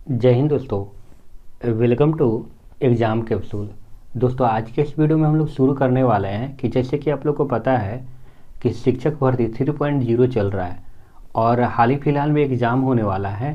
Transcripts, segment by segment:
जय हिंद दोस्तों। Welcome to exam capsule. दोस्तों आज के इस वीडियो में हम लोग शुरू करने वाले हैं कि जैसे कि आप लोग को पता है कि शिक्षक भर्ती 3.0 चल रहा है और हाल ही फिलहाल में एग्ज़ाम होने वाला है।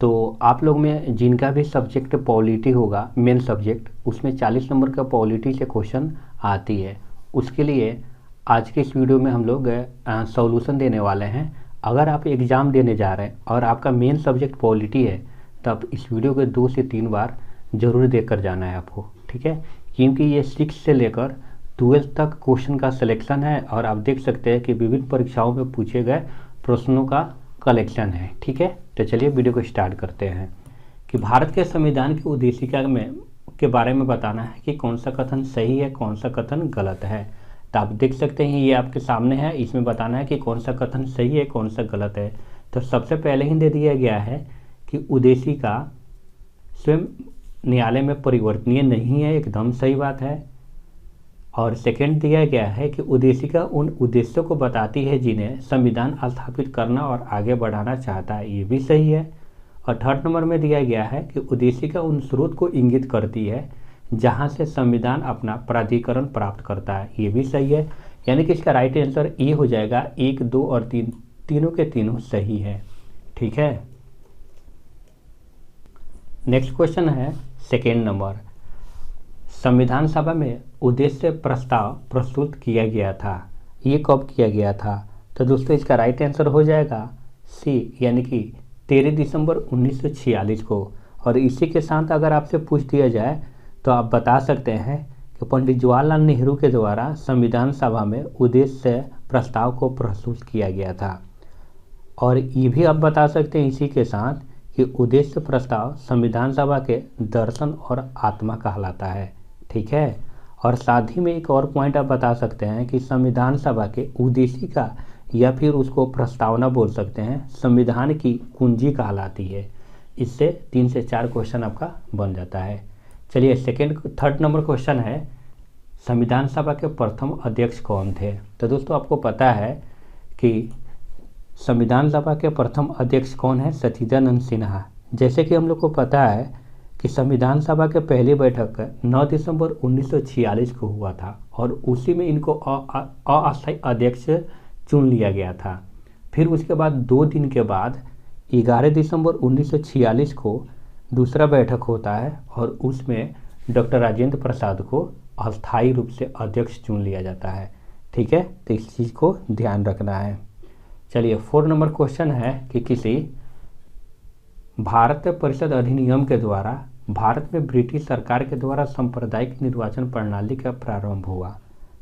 तो आप लोग में जिनका भी सब्जेक्ट पॉलिटी होगा, मेन सब्जेक्ट, उसमें 40 नंबर का पॉलिटी से क्वेश्चन आती है। उसके लिए आज के इस वीडियो में हम लोग सॉल्यूशन देने वाले हैं। अगर आप एग्ज़ाम देने जा रहे हैं और आपका मेन सब्जेक्ट पॉलिटी है तो आप इस वीडियो को 2 से 3 बार ज़रूर देख कर जाना है आपको, ठीक है। क्योंकि ये 6 से लेकर 12 तक क्वेश्चन का सिलेक्शन है और आप देख सकते हैं कि विभिन्न परीक्षाओं में पूछे गए प्रश्नों का कलेक्शन है, ठीक है। तो चलिए वीडियो को स्टार्ट करते हैं कि भारत के संविधान की उद्देशिका में के बारे में बताना है कि कौन सा कथन सही है, कौन सा कथन गलत है। तो आप देख सकते हैं ये आपके सामने है, इसमें बताना है कि कौन सा कथन सही है, कौन सा गलत है। तो सबसे पहले ही दे दिया गया है कि उद्देशिका स्वयं न्यायालय में परिवर्तनीय नहीं है, एकदम सही बात है। और सेकंड दिया गया है कि उद्देशिका उन उद्देश्यों को बताती है जिन्हें संविधान स्थापित करना और आगे बढ़ाना चाहता है, ये भी सही है। और थर्ड नंबर में दिया गया है कि उद्देशिका उन स्रोत को इंगित करती है जहां से संविधान अपना प्राधिकरण प्राप्त करता है, ये भी सही है। यानी कि इसका राइट आंसर ये हो जाएगा, 1, 2 और 3 तीनों के तीनों सही है, ठीक है। नेक्स्ट क्वेश्चन है सेकेंड नंबर, संविधान सभा में उद्देश्य प्रस्ताव प्रस्तुत किया गया था, ये कब किया गया था। तो दोस्तों इसका राइट आंसर हो जाएगा सी, यानी कि 13 दिसंबर 1946 को। और इसी के साथ अगर आपसे पूछ दिया जाए तो आप बता सकते हैं कि पंडित जवाहरलाल नेहरू के द्वारा संविधान सभा में उद्देश्य प्रस्ताव को प्रस्तुत किया गया था। और ये भी आप बता सकते हैं इसी के साथ कि उद्देश्य प्रस्ताव संविधान सभा के दर्शन और आत्मा कहलाता है, ठीक है। और साथ ही में एक और पॉइंट आप बता सकते हैं कि संविधान सभा के उद्देशिका या फिर उसको प्रस्तावना बोल सकते हैं, संविधान की कुंजी कहलाती है। इससे 3 से 4 क्वेश्चन आपका बन जाता है। चलिए थर्ड नंबर क्वेश्चन है, संविधान सभा के प्रथम अध्यक्ष कौन थे। तो दोस्तों आपको पता है कि संविधान सभा के प्रथम अध्यक्ष कौन है, सचिदानंद सिन्हा। जैसे कि हम लोग को पता है कि संविधान सभा के पहली बैठक 9 दिसंबर 1946 को हुआ था और उसी में इनको अस्थायी अध्यक्ष चुन लिया गया था। फिर उसके बाद 2 दिन के बाद 11 दिसंबर 1946 को दूसरा बैठक होता है और उसमें डॉक्टर राजेंद्र प्रसाद को अस्थायी रूप से अध्यक्ष चुन लिया जाता है, ठीक है। तो इस चीज़ को ध्यान रखना है। चलिए 4 नंबर क्वेश्चन है कि किसी भारत परिषद अधिनियम के द्वारा भारत में ब्रिटिश सरकार के द्वारा सांप्रदायिक निर्वाचन प्रणाली का प्रारंभ हुआ।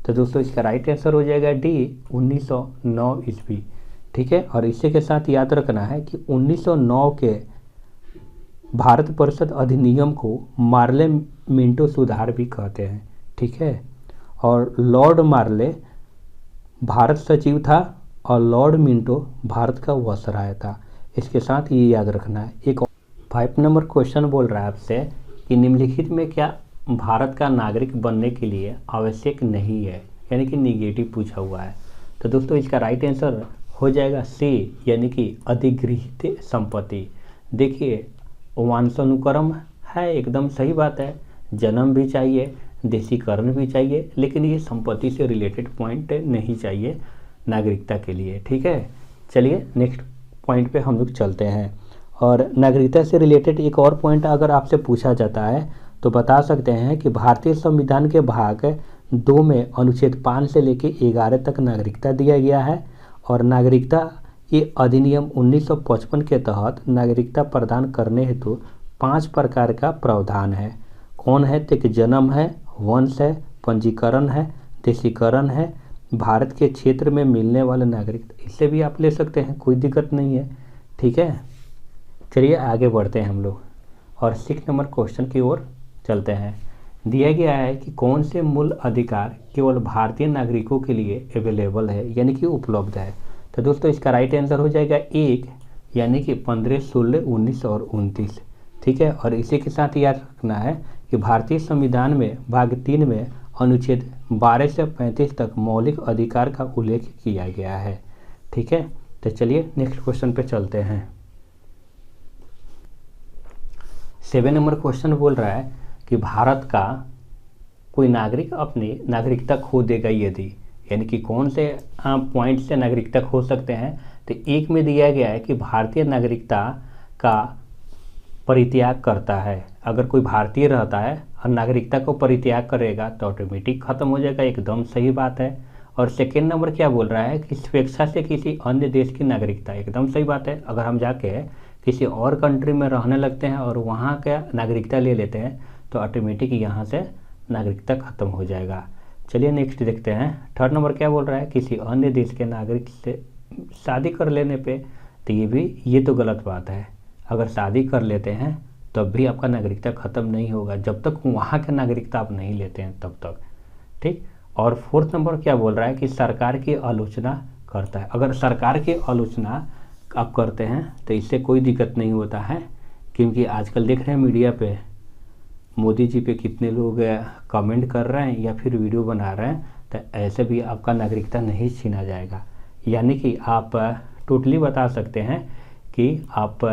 तो दोस्तों इसका राइट आंसर हो जाएगा डी, 1909 ईस्वी, ठीक है। और इसी के साथ याद रखना है कि 1909 के भारत परिषद अधिनियम को मार्ले मिंटो सुधार भी कहते हैं, ठीक है। और लॉर्ड मार्ले भारत सचिव था और लॉर्ड मिंटो भारत का वायसराय था। इसके साथ ये याद रखना है। एक 5 नंबर क्वेश्चन बोल रहा है आपसे कि निम्नलिखित में क्या भारत का नागरिक बनने के लिए आवश्यक नहीं है, यानी कि निगेटिव पूछा हुआ है। तो दोस्तों इसका राइट आंसर हो जाएगा सी, यानी कि अधिगृहित संपत्ति। देखिए वंशानुक्रम है, एकदम सही बात है, जन्म भी चाहिए, देशीकरण भी चाहिए, लेकिन ये संपत्ति से रिलेटेड पॉइंट नहीं चाहिए नागरिकता के लिए, ठीक है। चलिए नेक्स्ट पॉइंट पे हम लोग चलते हैं। और नागरिकता से रिलेटेड एक और पॉइंट अगर आपसे पूछा जाता है तो बता सकते हैं कि भारतीय संविधान के भाग 2 में अनुच्छेद 5 से लेकर 11 तक नागरिकता दिया गया है। और नागरिकता ये अधिनियम 1955 के तहत नागरिकता प्रदान करने हेतु 5 प्रकार का प्रावधान है। कौन है तो कि जन्म है, वंश है, पंजीकरण है, देशीकरण है, भारत के क्षेत्र में मिलने वाले नागरिक, इससे भी आप ले सकते हैं, कोई दिक्कत नहीं है, ठीक है। चलिए आगे बढ़ते हैं हम लोग और 6 नंबर क्वेश्चन की ओर चलते हैं। दिया गया है कि कौन से मूल अधिकार केवल भारतीय नागरिकों के लिए अवेलेबल है, यानी कि उपलब्ध है। तो दोस्तों इसका राइट आंसर हो जाएगा 1, यानी कि 15, 16, 19 और 29, ठीक है। और इसी के साथ याद रखना है कि भारतीय संविधान में भाग 3 में अनुच्छेद 12 से 35 तक मौलिक अधिकार का उल्लेख किया गया है, ठीक है। तो चलिए नेक्स्ट क्वेश्चन पे चलते हैं। 7 नंबर क्वेश्चन बोल रहा है कि भारत का कोई नागरिक अपनी नागरिकता खो देगा यदि, यानी कि कौन से पॉइंट से नागरिकता खो सकते हैं। तो एक में दिया गया है कि भारतीय नागरिकता का परित्याग करता है। अगर कोई भारतीय रहता है और नागरिकता को परित्याग करेगा तो ऑटोमेटिक खत्म हो जाएगा, एकदम सही बात है। और सेकेंड नंबर क्या बोल रहा है कि स्वेच्छा से किसी अन्य देश की नागरिकता, एकदम सही बात है। अगर हम जाके किसी और कंट्री में रहने लगते हैं और वहाँ का नागरिकता ले लेते हैं तो ऑटोमेटिक यहाँ से नागरिकता खत्म हो जाएगा। चलिए नेक्स्ट देखते हैं। थर्ड नंबर क्या बोल रहा है, किसी अन्य देश के नागरिक से शादी कर लेने पे, तो ये तो गलत बात है। अगर शादी कर लेते हैं तब भी आपका नागरिकता ख़त्म नहीं होगा, जब तक वहाँ का नागरिकता आप नहीं लेते हैं तब तक, ठीक। और फोर्थ नंबर क्या बोल रहा है कि सरकार की आलोचना करता है। अगर सरकार की आलोचना आप करते हैं तो इससे कोई दिक्कत नहीं होता है, क्योंकि आजकल देख रहे हैं मीडिया पे मोदी जी पे कितने लोग कमेंट कर रहे हैं या फिर वीडियो बना रहे हैं, तो ऐसे भी आपका नागरिकता नहीं छीना जाएगा। यानी कि आप टोटली बता सकते हैं कि आप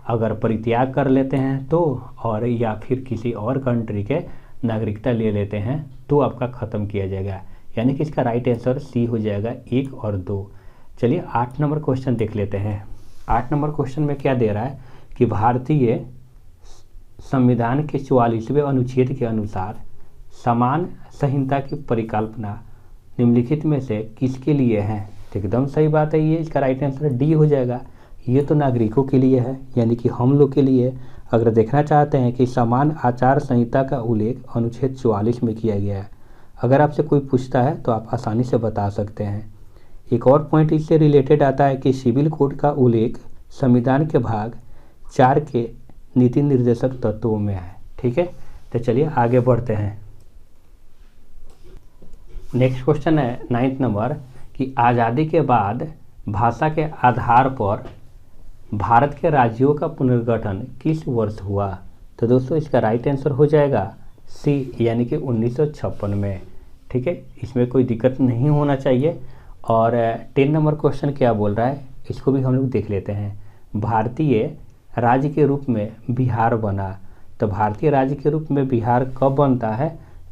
अगर परित्याग कर लेते हैं तो, और या फिर किसी और कंट्री के नागरिकता ले लेते हैं तो आपका ख़त्म किया जाएगा। यानी कि इसका राइट आंसर सी हो जाएगा 1 और 2। चलिए 8 नंबर क्वेश्चन देख लेते हैं। 8 नंबर क्वेश्चन में क्या दे रहा है कि भारतीय संविधान के 44वें अनुच्छेद के अनुसार समान संहिता की परिकल्पना निम्नलिखित में से किसके लिए है। तो एकदम सही बात है, ये इसका राइट आंसर डी हो जाएगा। ये तो नागरिकों के लिए है, यानी कि हम लोग के लिए। अगर देखना चाहते हैं कि समान आचार संहिता का उल्लेख अनुच्छेद 44 में किया गया है, अगर आपसे कोई पूछता है तो आप आसानी से बता सकते हैं। एक और पॉइंट इससे रिलेटेड आता है कि सिविल कोड का उल्लेख संविधान के भाग 4 के नीति निर्देशक तत्वों में है, ठीक है। तो चलिए आगे बढ़ते हैं। नेक्स्ट क्वेश्चन है 9th नंबर कि आज़ादी के बाद भाषा के आधार पर भारत के राज्यों का पुनर्गठन किस वर्ष हुआ। तो दोस्तों इसका राइट आंसर हो जाएगा सी, यानी कि 1956 में, ठीक है। इसमें कोई दिक्कत नहीं होना चाहिए। और 10 नंबर क्वेश्चन क्या बोल रहा है, इसको भी हम लोग देख लेते हैं। भारतीय राज्य के रूप में बिहार बना। तो भारतीय राज्य के रूप में बिहार कब बनता है,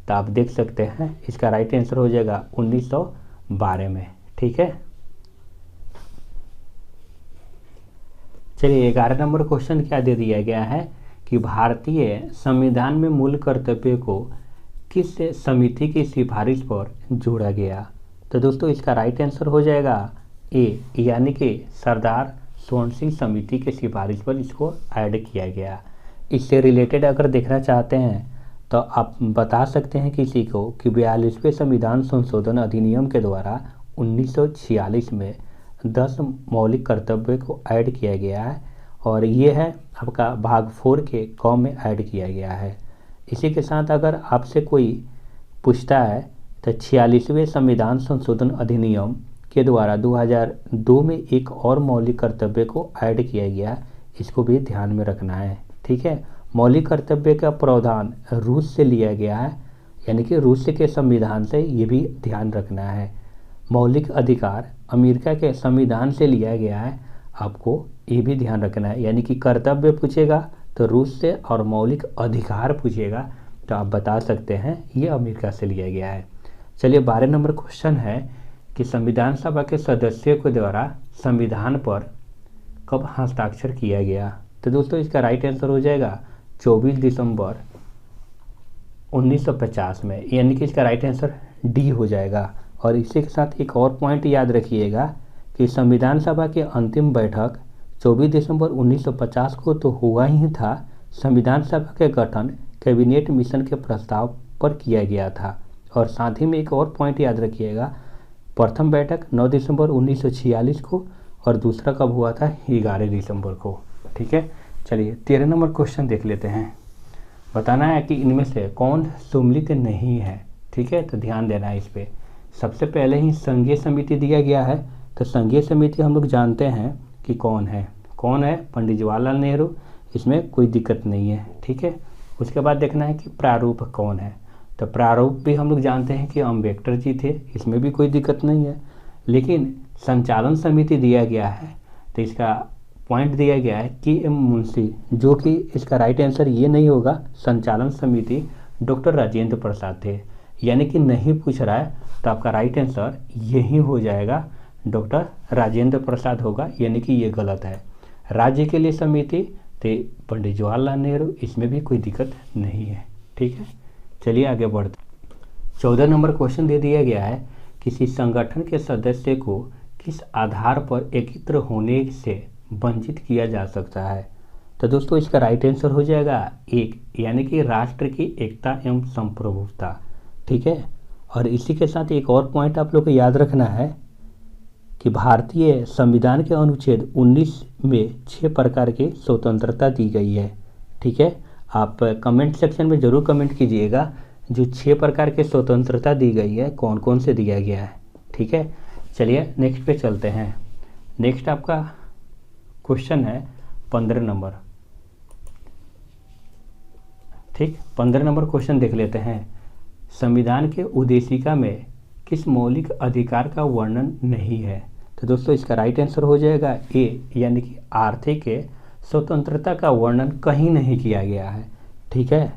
तो आप देख सकते हैं इसका राइट आंसर हो जाएगा 1912 में, ठीक है। चलिए 11 नंबर क्वेश्चन क्या दे दिया गया है कि भारतीय संविधान में मूल कर्तव्य को किस समिति की सिफारिश पर जोड़ा गया। तो दोस्तों इसका राइट आंसर हो जाएगा ए, यानी कि सरदार स्वर्ण सिंह समिति के सिफारिश पर इसको ऐड किया गया। इससे रिलेटेड अगर देखना चाहते हैं तो आप बता सकते हैं किसी को कि 42वें संविधान संशोधन अधिनियम के द्वारा 1946 में 10 मौलिक कर्तव्य को ऐड किया गया है, और ये है आपका भाग 4 के क में ऐड किया गया है। इसी के साथ अगर आपसे कोई पूछता है तो 46वें संविधान संशोधन अधिनियम के द्वारा 2002 में एक और मौलिक कर्तव्य को ऐड किया गया, इसको भी ध्यान में रखना है, ठीक है। मौलिक कर्तव्य का प्रावधान रूस से लिया गया है, यानी कि रूस के संविधान से, ये भी ध्यान रखना है। मौलिक अधिकार अमेरिका के संविधान से लिया गया है, आपको ये भी ध्यान रखना है। यानी कि कर्तव्य पूछेगा तो रूस से, और मौलिक अधिकार पूछेगा तो आप बता सकते हैं ये अमेरिका से लिया गया है। चलिए 12 नंबर क्वेश्चन है कि संविधान सभा के सदस्यों के द्वारा संविधान पर कब हस्ताक्षर किया गया। तो दोस्तों इसका राइट आंसर हो जाएगा 24 दिसंबर 1950 में, यानी कि इसका राइट आंसर डी हो जाएगा। और इसी के साथ एक और पॉइंट याद रखिएगा कि संविधान सभा की अंतिम बैठक 24 दिसंबर 1950 को तो हुआ ही था। संविधान सभा के गठन कैबिनेट मिशन के प्रस्ताव पर किया गया था। और साथ ही में एक और पॉइंट याद रखिएगा, प्रथम बैठक 9 दिसंबर 1946 को और दूसरा कब हुआ था, 11 दिसंबर को, ठीक है। चलिए 13 नंबर क्वेश्चन देख लेते हैं। बताना है कि इनमें से कौन सम्मिलित नहीं है, ठीक है। तो ध्यान देना है इस पर। सबसे पहले ही संघीय समिति दिया गया है, तो संघीय समिति हम लोग जानते हैं कि कौन है पंडित जवाहरलाल नेहरू, इसमें कोई दिक्कत नहीं है, ठीक है। उसके बाद देखना है कि प्रारूप कौन है, तो प्रारूप भी हम लोग जानते हैं कि अम्बेडकर जी थे, इसमें भी कोई दिक्कत नहीं है। लेकिन संचालन समिति दिया गया है, तो इसका पॉइंट दिया गया है कि एम मुंशी, जो कि इसका राइट आंसर ये नहीं होगा, संचालन समिति डॉक्टर राजेंद्र प्रसाद थे। यानी कि नहीं पूछ रहा है तो आपका राइट आंसर यही हो जाएगा, डॉक्टर राजेंद्र प्रसाद होगा, यानी कि ये गलत है। राज्य के लिए समिति थे पंडित जवाहरलाल नेहरू, इसमें भी कोई दिक्कत नहीं है। ठीक है, चलिए आगे बढ़ते। 14 नंबर क्वेश्चन दे दिया गया है, किसी संगठन के सदस्य को किस आधार पर एकत्र होने से वंचित किया जा सकता है। तो दोस्तों इसका राइट आंसर हो जाएगा एक, यानी कि राष्ट्र की एकता एवं संप्रभुता। ठीक है, और इसी के साथ एक और पॉइंट आप लोग को याद रखना है कि भारतीय संविधान के अनुच्छेद 19 में 6 प्रकार की स्वतंत्रता दी गई है। ठीक है, आप कमेंट सेक्शन में ज़रूर कमेंट कीजिएगा जो 6 प्रकार की स्वतंत्रता दी गई है कौन कौन से दिया गया है। ठीक है, चलिए नेक्स्ट पे चलते हैं। नेक्स्ट आपका क्वेश्चन है 15 नंबर। ठीक, 15 नंबर क्वेश्चन देख लेते हैं। संविधान के उद्देशिका में किस मौलिक अधिकार का वर्णन नहीं है। तो दोस्तों इसका राइट आंसर हो जाएगा ए, यानी कि आर्थिक स्वतंत्रता का वर्णन कहीं नहीं किया गया है। ठीक है,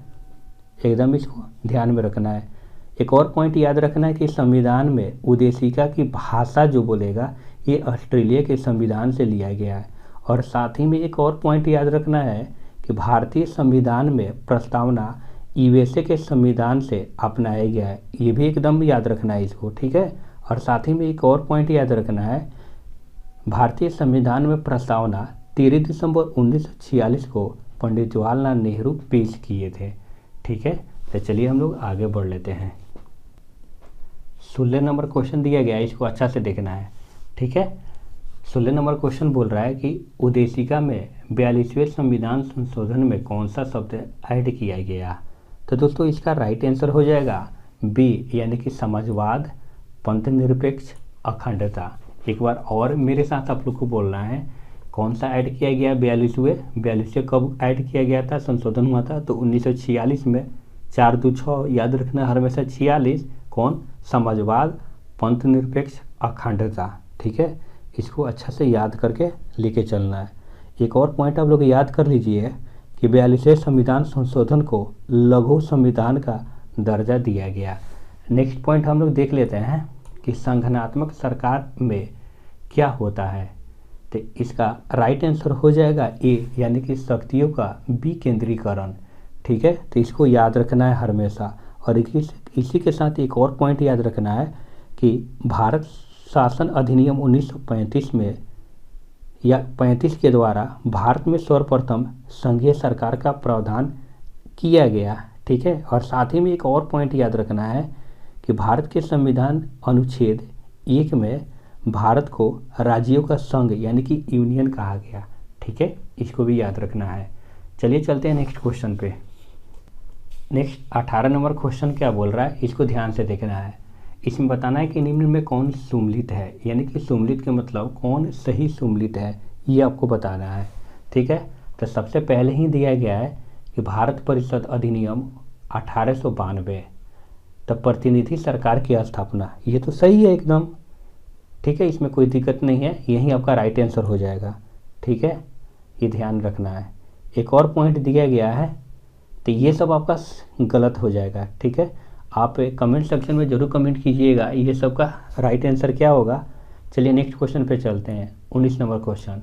एकदम इसको ध्यान में रखना है। एक और पॉइंट याद रखना है कि संविधान में उद्देशिका की भाषा जो बोलेगा ये ऑस्ट्रेलिया के संविधान से लिया गया है। और साथ ही में एक और पॉइंट याद रखना है कि भारतीय संविधान में प्रस्तावना यूएसए के संविधान से अपनाया गया है, ये भी एकदम याद रखना है इसको। ठीक है, और साथ ही में एक और पॉइंट याद रखना है, भारतीय संविधान में प्रस्तावना 13 दिसंबर 1946 को पंडित जवाहरलाल नेहरू पेश किए थे। ठीक है, तो चलिए हम लोग आगे बढ़ लेते हैं। 16 नंबर क्वेश्चन दिया गया है, इसको अच्छा से देखना है। ठीक है, 16 नंबर क्वेश्चन बोल रहा है कि उद्देशिका में 42वें संविधान संशोधन में कौन सा शब्द ऐड किया गया। तो दोस्तों इसका राइट आंसर हो जाएगा बी, यानी कि समाजवाद, पंथ निरपेक्ष, अखंडता। एक बार और मेरे साथ आप लोग को बोलना है, कौन सा ऐड किया गया 42वें कब ऐड किया गया था, संशोधन हुआ था तो 1946 में। 4 2 6 याद रखना हमेशा 46, कौन, समाजवाद, पंथ निरपेक्ष, अखंडता। ठीक है, इसको अच्छा से याद करके लेके चलना है। एक और पॉइंट आप लोग याद कर लीजिए कि 42वें संविधान संशोधन को लघु संविधान का दर्जा दिया गया। नेक्स्ट पॉइंट हम लोग देख लेते हैं कि संगठनात्मक सरकार में क्या होता है। तो इसका राइट आंसर हो जाएगा ए, यानी कि शक्तियों का विकेंद्रीकरण। ठीक है, तो इसको याद रखना है हमेशा। और इसी के साथ एक और पॉइंट याद रखना है कि भारत शासन अधिनियम 1935 में या 35 के द्वारा भारत में सर्वप्रथम संघीय सरकार का प्रावधान किया गया। ठीक है, और साथ ही में एक और पॉइंट याद रखना है कि भारत के संविधान अनुच्छेद 1 में भारत को राज्यों का संघ यानी कि यूनियन कहा गया। ठीक है, इसको भी याद रखना है। चलिए चलते हैं नेक्स्ट क्वेश्चन पे। नेक्स्ट 18 नंबर क्वेश्चन क्या बोल रहा है, इसको ध्यान से देखना है। इसमें बताना है कि निम्न में कौन सुमलित है, यानी कि सुमलित के मतलब कौन सही सुमलित है, ये आपको बताना है। ठीक है, तो सबसे पहले ही दिया गया है कि भारत परिषद अधिनियम 1892, तो प्रतिनिधि सरकार की स्थापना, ये तो सही है एकदम। ठीक है, इसमें कोई दिक्कत नहीं है, यही आपका राइट आंसर हो जाएगा। ठीक है, ये ध्यान रखना है। एक और पॉइंट दिया गया है, तो ये सब आपका गलत हो जाएगा। ठीक है, आप कमेंट सेक्शन में ज़रूर कमेंट कीजिएगा ये सब का राइट आंसर क्या होगा। चलिए नेक्स्ट क्वेश्चन पे चलते हैं। 19 नंबर क्वेश्चन,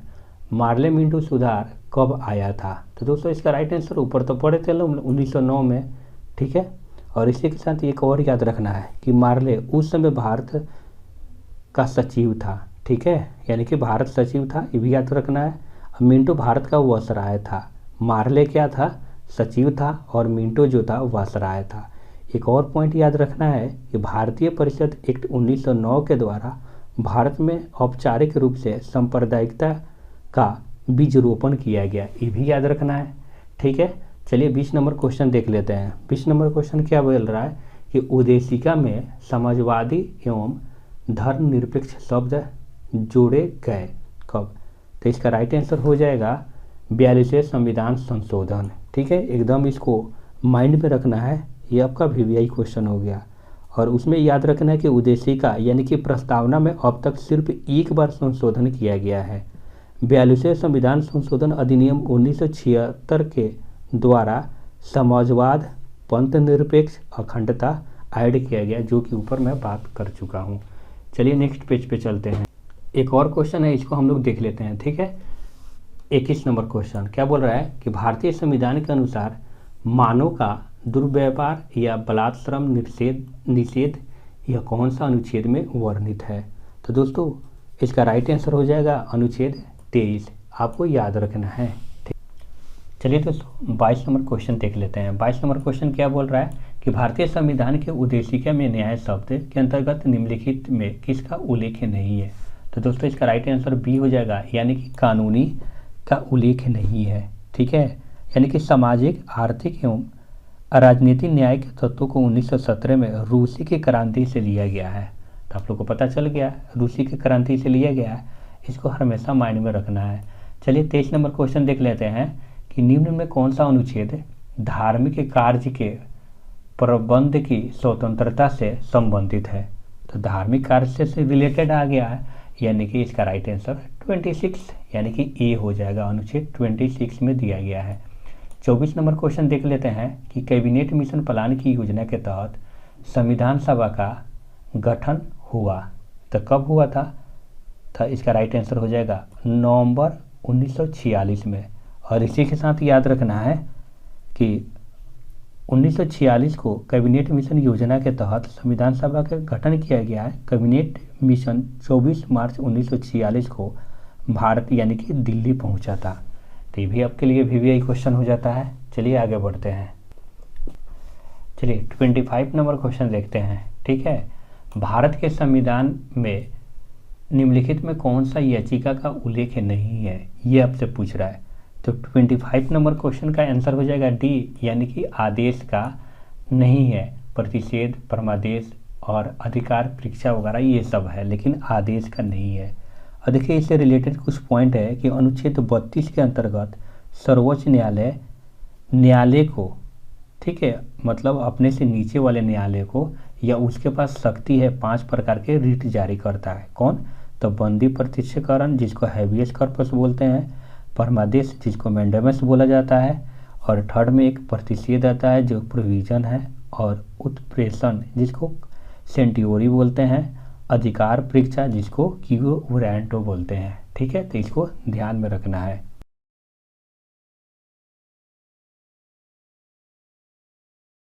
मार्ले मिंटो सुधार कब आया था। तो दोस्तों इसका राइट आंसर ऊपर तो पढ़े थे लोग 1909 में। ठीक है, और इसी के साथ एक और याद रखना है कि मार्ले उस समय भारत का सचिव था। ठीक है, यानी कि भारत सचिव था, ये भी याद रखना है। मिंटो भारत का वायसराय था, मार्ले क्या था, सचिव था, और मिंटो जो था वायसराय था। एक और पॉइंट याद रखना है कि भारतीय परिषद एक्ट 1909 के द्वारा भारत में औपचारिक रूप से सांप्रदायिकता का बीज रोपण किया गया, ये भी याद रखना है। ठीक है, चलिए 20 नंबर क्वेश्चन देख लेते हैं। 20 नंबर क्वेश्चन क्या बोल रहा है कि उद्देशिका में समाजवादी एवं धर्मनिरपेक्ष शब्द जोड़े गए कब। तो इसका राइट आंसर हो जाएगा 42वें संविधान संशोधन। ठीक है, एकदम इसको माइंड में रखना है, ये आपका वीवीआई क्वेश्चन हो गया। और उसमें याद रखना है कि उद्देशिका यानी कि प्रस्तावना में अब तक सिर्फ एक बार संशोधन किया गया है। 42वें संविधान संशोधन अधिनियम 1976 के द्वारा समाजवाद, पंथ निरपेक्ष, अखंडता ऐड किया गया, जो कि ऊपर मैं बात कर चुका हूँ। चलिए नेक्स्ट पेज पे चलते हैं। एक और क्वेश्चन है, इसको हम लोग देख लेते हैं। ठीक है, 21 नंबर क्वेश्चन क्या बोल रहा है कि भारतीय संविधान के अनुसार मानव का दुर्व्यवहार या बलात्श्रम निषेध यह कौन सा अनुच्छेद में वर्णित है? तो दोस्तों इसका राइट आंसर हो जाएगा अनुच्छेद 23, आपको याद रखना है। चलिए दोस्तों 22 नंबर क्वेश्चन देख लेते हैं। 22 नंबर क्वेश्चन क्या बोल रहा है कि भारतीय संविधान के उद्देशिका में न्याय शब्द के अंतर्गत निम्नलिखित में किसका उल्लेख नहीं है? तो दोस्तों इसका राइट आंसर बी हो जाएगा, यानी कि कानूनी का उल्लेख नहीं है। ठीक है, यानी कि सामाजिक, आर्थिक एवं राजनीतिक न्याय के तत्वों को 1917 में रूसी की क्रांति से लिया गया है। तो आप लोग को पता चल गया, रूसी की क्रांति से लिया गया है, इसको हमेशा माइंड में रखना है। चलिए 23 नंबर क्वेश्चन देख लेते हैं कि निम्न में कौन सा अनुच्छेद धार्मिक कार्य के प्रबंध की स्वतंत्रता से संबंधित है? तो धार्मिक कार्य से रिलेटेड आ गया है, यानी कि इसका राइट आंसर 26 यानी कि ए हो जाएगा, अनुच्छेद 26 में दिया गया है। 24 नंबर क्वेश्चन देख लेते हैं कि कैबिनेट मिशन प्लान की योजना के तहत संविधान सभा का गठन हुआ, तो कब हुआ था? तो इसका राइट आंसर हो जाएगा नवंबर 1946 में। और इसी के साथ याद रखना है कि 1946 को कैबिनेट मिशन योजना के तहत संविधान सभा का गठन किया गया है। कैबिनेट मिशन 24 मार्च 1946 को भारत यानी कि दिल्ली पहुंचा था। तो ये भी आपके लिए VVI क्वेश्चन हो जाता है। चलिए आगे बढ़ते हैं। चलिए 25 नंबर क्वेश्चन देखते हैं। ठीक है, भारत के संविधान में निम्नलिखित में कौन सा याचिका का उल्लेख नहीं है, ये आपसे पूछ रहा है। तो 25 नंबर क्वेश्चन का आंसर हो जाएगा डी, यानी कि आदेश का नहीं है। प्रतिषेध, परमादेश और अधिकार परीक्षा वगैरह ये सब है, लेकिन आदेश का नहीं है। और देखिए इससे रिलेटेड कुछ पॉइंट है कि अनुच्छेद 32 के अंतर्गत सर्वोच्च न्यायालय को, ठीक है, मतलब अपने से नीचे वाले न्यायालय को या उसके पास शक्ति है 5 प्रकार के रिट जारी करता है। कौन? तो बंदी प्रत्यक्षीकरण, जिसको हैबियस कॉर्पस बोलते हैं, परमादेश जिसको मैंडेमस बोला जाता है, और थर्ड में एक प्रतिषेध आता है जो प्रोविजन है, और उत्प्रेषण जिसको सेंटियोरी बोलते हैं, अधिकार परीक्षा जिसको क्यू वैरेंटो बोलते हैं। ठीक है, तो इसको ध्यान में रखना है।